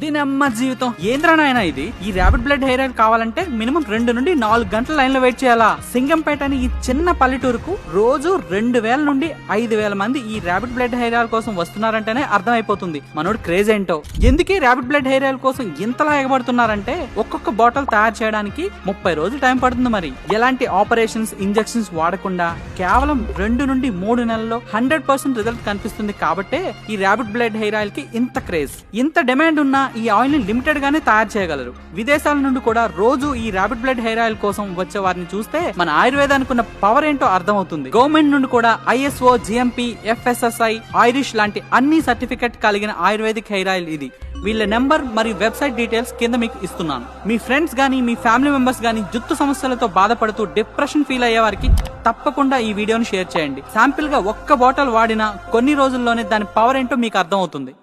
దీని అమ్మ జీవితం ఏంద్రా నాయనా ఇది. ఈ ర్యాపిడ్ బ్లడ్ హెయిర్ ఆయిల్ కావాలంటే మినిమం 2 నుండి 4 గంటల లైన్ లో వెయిట్ చేయాలా. సింగంపేట అని ఈ చిన్న పల్లెటూరుకు రోజు 2000 నుండి 5000 మంది ఈ ర్యాపిడ్ బ్లడ్ హెయిర్ ఆయిల్ కోసం వస్తున్నారంటేనే అర్థమైపోతుంది మనోడు క్రేజ్ ఏంటో. ఎందుకే ర్యాపిడ్ బ్లడ్ హెయిర్ ఆయిల్ కోసం ఇంతలా ఎగబడుతున్నారంటే ఒక్కొక్క బాటిల్ తయారు చేయడానికి 30 రోజులు టైం పడుతుంది. మరి ఎలాంటి ఆపరేషన్స్ ఇంజెక్షన్స్ వాడకుండా కేవలం 2 నుండి 3 నెలల్లో 100% రిజల్ట్ కనిపిస్తుంది. కాబట్టే ఈ ర్యాపిడ్ బ్లడ్ హెయిర్ ఆయిల్ కి ఇంత క్రేజ్, ఇంత డిమాండ్ ఉన్న ఈ ఆయిల్ ని లిమిటెడ్ గానే తయారు చేయగలరు. విదేశాల నుండి కూడా రోజు ఈ ర్యాపిడ్ బ్లడ్ హెయిర్ ఆయిల్ కోసం వచ్చే వారిని చూస్తే మన ఆయుర్వేదానికి ఉన్న పవర్ ఏంటో అర్థమవుతుంది. గవర్నమెంట్ నుండి కూడా ISO, GMP, FSSI, ఐరిష్ లాంటి అన్ని సర్టిఫికెట్ కలిగిన ఆయుర్వేదిక్ హెయిర్ ఆయిల్ ఇది. వీళ్ళ నెంబర్ మరియు వెబ్సైట్ డీటెయిల్స్ కింద మీకు ఇస్తున్నాను. మీ ఫ్రెండ్స్ గానీ మీ ఫ్యామిలీ మెంబర్స్ గానీ జుట్టు సమస్యలతో బాధపడుతూ డిప్రెషన్ ఫీల్ అయ్యే వారికి తప్పకుండా ఈ వీడియోని షేర్ చేయండి. శాంపిల్ గా ఒక్క బాటిల్ వాడినా కొన్ని రోజుల్లోనే దాని పవర్ ఏంటో మీకు అర్థమవుతుంది.